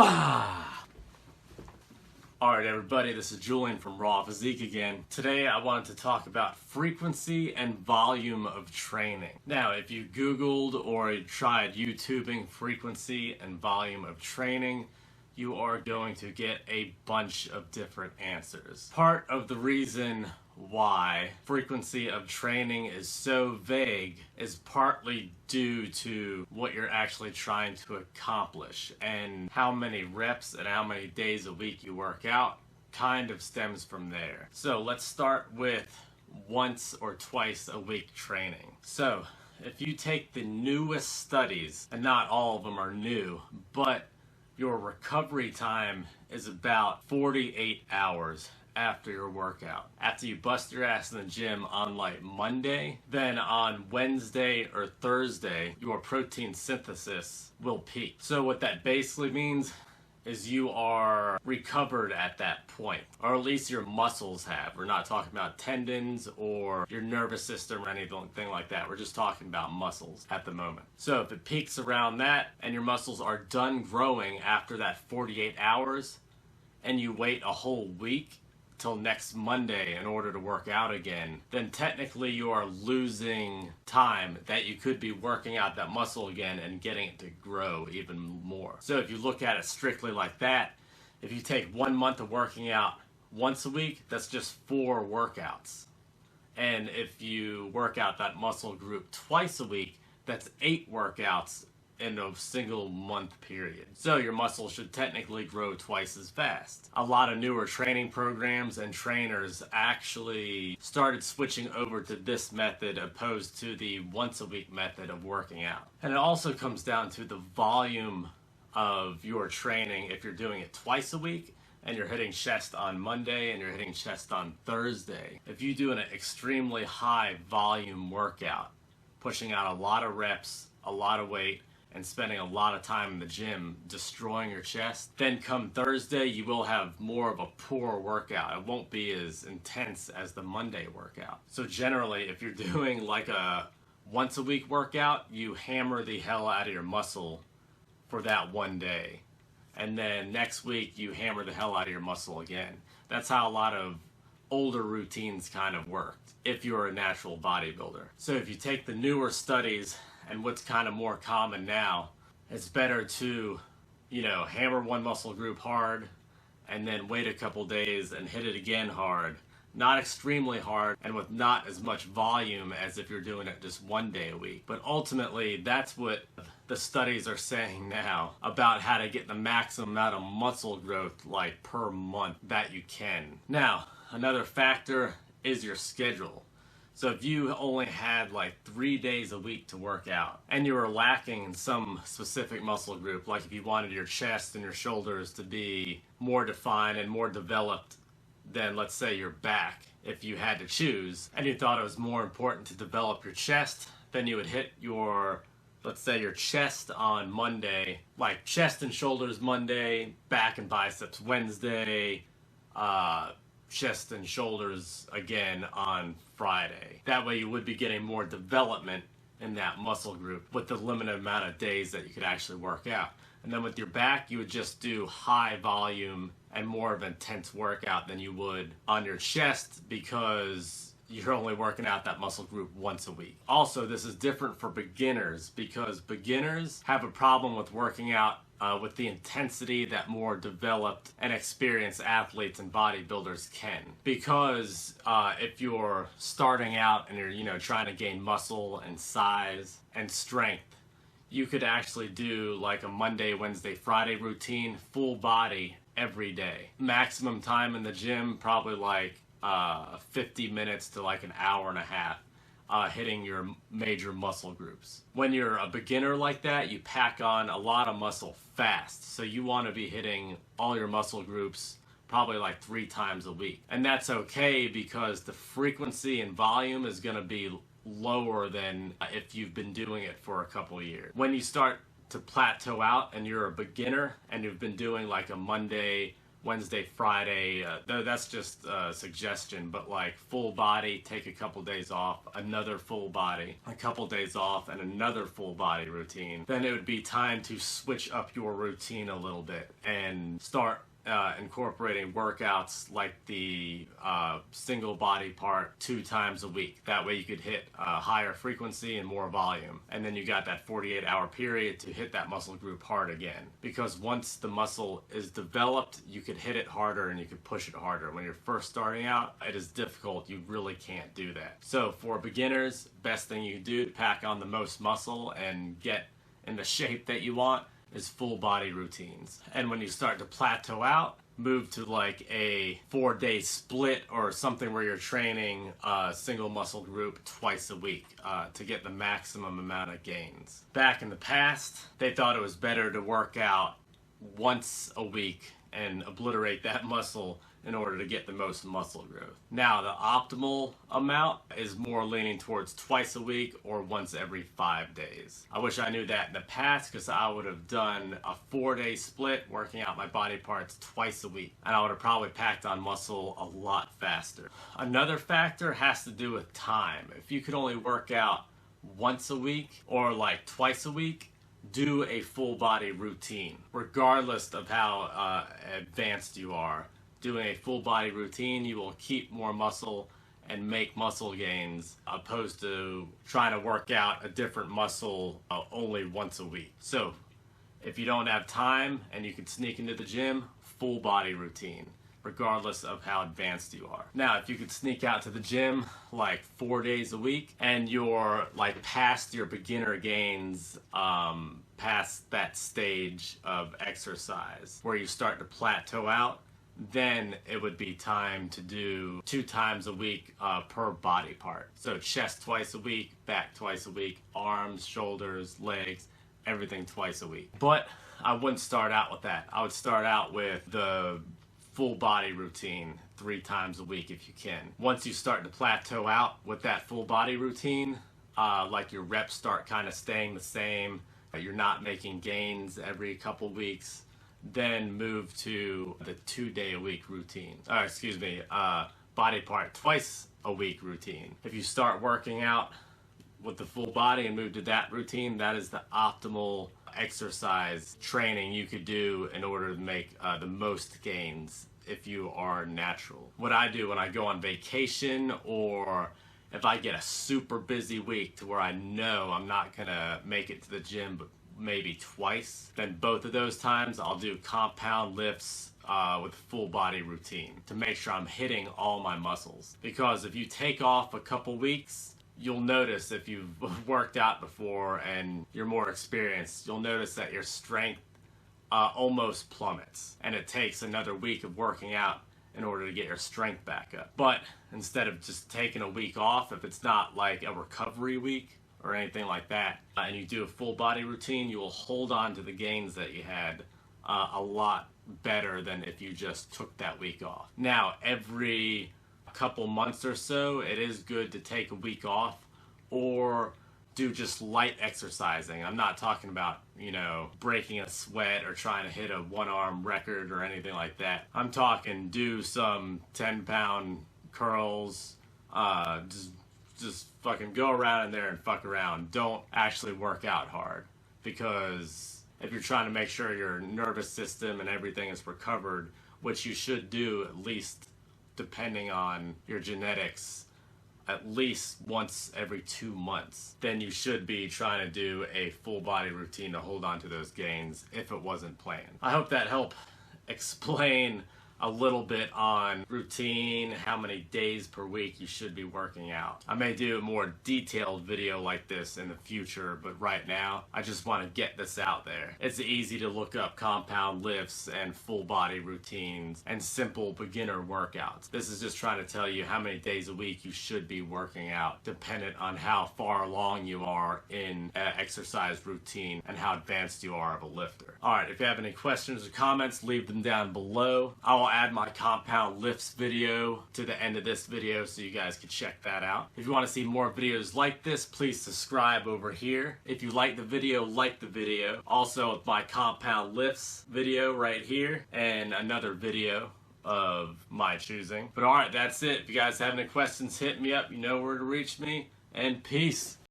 Bah! Alright everybody, this is Julian from RawPhysique again. Today I wanted to talk about frequency and volume of training. Now, if you Googled or tried YouTubing frequency and volume of training, you are going to get a bunch of different answers. Part of the reason why frequency of training is so vague is partly due to what you're actually trying to accomplish, and how many reps and how many days a week you work out kind of stems from there. So let's start with once or twice a week training. So if you take the newest studies, and not all of them are new, but your recovery time is about 48 hours after your workout. After you bust your ass in the gym on like Monday, then on Wednesday or Thursday, your protein synthesis will peak. So what that basically means is you are recovered at that point, or at least your muscles have. We're not talking about tendons or your nervous system or anything like that. We're just talking about muscles at the moment. So if it peaks around that and your muscles are done growing after that 48 hours and you wait a whole week till next Monday in order to work out again, then technically you are losing time that you could be working out that muscle again and getting it to grow even more. So if you look at it strictly like that, if you take 1 month of working out once a week, that's just 4 workouts. And if you work out that muscle group twice a week, that's 8 workouts in a single month period. So your muscles should technically grow twice as fast. A lot of newer training programs and trainers actually started switching over to this method opposed to the once a week method of working out. And it also comes down to the volume of your training. If you're doing it twice a week and you're hitting chest on Monday and you're hitting chest on Thursday, if you do an extremely high volume workout, pushing out a lot of reps, a lot of weight, and spending a lot of time in the gym destroying your chest, then come Thursday you will have more of a poor workout. It won't be as intense as the Monday workout. So generally, if you're doing like a once a week workout, you hammer the hell out of your muscle for that one day, and then next week you hammer the hell out of your muscle again. That's how a lot of older routines kind of worked if you're a natural bodybuilder. So if you take the newer studies and what's kind of more common now, it's better to, hammer one muscle group hard and then wait a couple days and hit it again hard. Not extremely hard and with not as much volume as if you're doing it just 1 day a week. But ultimately, that's what the studies are saying now about how to get the maximum amount of muscle growth like per month that you can. Now, another factor is your schedule. So if you only had like 3 days a week to work out and you were lacking in some specific muscle group, like if you wanted your chest and your shoulders to be more defined and more developed than, let's say, your back, if you had to choose, and you thought it was more important to develop your chest, then you would hit your, let's say, your chest on Monday, like chest and shoulders Monday, back and biceps Wednesday, chest and shoulders again on Friday. That way you would be getting more development in that muscle group with the limited amount of days that you could actually work out. And then with your back, you would just do high volume and more of an intense workout than you would on your chest because you're only working out that muscle group once a week. Also, this is different for beginners because beginners have a problem with working out with the intensity that more developed and experienced athletes and bodybuilders can. Because if you're starting out and you're trying to gain muscle and size and strength, you could actually do like a Monday, Wednesday, Friday routine, full body every day. Maximum time in the gym, probably like 50 minutes to like an hour and a half. Hitting your major muscle groups. When you're a beginner like that, you pack on a lot of muscle fast. So you want to be hitting all your muscle groups probably like 3 times a week. And that's okay because the frequency and volume is going to be lower than if you've been doing it for a couple of years. When you start to plateau out and you're a beginner and you've been doing like a Monday, Wednesday, Friday. That's just a suggestion, but like full body, take a couple days off, another full body, a couple days off, and another full body routine. Then it would be time to switch up your routine a little bit and start incorporating workouts like the single body part 2 times a week. That way you could hit higher frequency and more volume. And then you got that 48-hour period to hit that muscle group hard again. Because once the muscle is developed, you could hit it harder and you could push it harder. When you're first starting out, it is difficult. You really can't do that. So for beginners, best thing you can do to pack on the most muscle and get in the shape that you want is full body routines. And when you start to plateau out, move to like a 4-day split or something where you're training a single muscle group twice a week to get the maximum amount of gains. Back in the past, they thought it was better to work out once a week and obliterate that muscle in order to get the most muscle growth. Now, the optimal amount is more leaning towards twice a week or once every 5 days. I wish I knew that in the past, because I would have done a 4-day split working out my body parts twice a week, and I would have probably packed on muscle a lot faster. Another factor has to do with time. If you could only work out once a week or like twice a week, do a full body routine, regardless of how advanced you are. Doing a full body routine, you will keep more muscle and make muscle gains, opposed to trying to work out a different muscle only once a week. So if you don't have time and you can sneak into the gym, full body routine, regardless of how advanced you are. Now, if you could sneak out to the gym like 4 days a week and you're like past your beginner gains, past that stage of exercise where you start to plateau out, then it would be time to do 2 times a week per body part. So chest twice a week, back twice a week, arms, shoulders, legs, everything twice a week. But I wouldn't start out with that. I would start out with the full body routine 3 times a week if you can. Once you start to plateau out with that full body routine, like your reps start kind of staying the same, you're not making gains every couple weeks, then move to the 2-day-a-week routine. Body part twice a week routine. If you start working out with the full body and move to that routine, that is the optimal exercise training you could do in order to make the most gains if you are natural. What I do when I go on vacation, or if I get a super busy week to where I know I'm not gonna make it to the gym but maybe twice, then both of those times I'll do compound lifts with full body routine to make sure I'm hitting all my muscles. Because if you take off a couple weeks, you'll notice, if you've worked out before and you're more experienced, you'll notice that your strength almost plummets, and it takes another week of working out in order to get your strength back up. But instead of just taking a week off, if it's not like a recovery week or anything like that, and you do a full body routine, you will hold on to the gains that you had a lot better than if you just took that week off. Now, every couple months or so, it is good to take a week off or do just light exercising. I'm not talking about, breaking a sweat or trying to hit a 1-arm record or anything like that. I'm talking do some 10-pound curls, just fucking go around in there and fuck around. Don't actually work out hard, because if you're trying to make sure your nervous system and everything is recovered, which you should do at least, depending on your genetics, at least once every 2 months, then you should be trying to do a full body routine to hold on to those gains if it wasn't planned. I hope that helped explain a little bit on routine, how many days per week you should be working out. I may do a more detailed video like this in the future, but right now I just want to get this out there. It's easy to look up compound lifts and full body routines and simple beginner workouts. This is just trying to tell you how many days a week you should be working out, dependent on how far along you are in an exercise routine and how advanced you are of a lifter. Alright, if you have any questions or comments, leave them down below. I'll add my compound lifts video to the end of this video so you guys can check that out. If you want to see more videos like this, please subscribe over here. If you like the video, like the video. Also, my compound lifts video right here and another video of my choosing. But alright, that's it. If you guys have any questions, hit me up. You know where to reach me. And peace.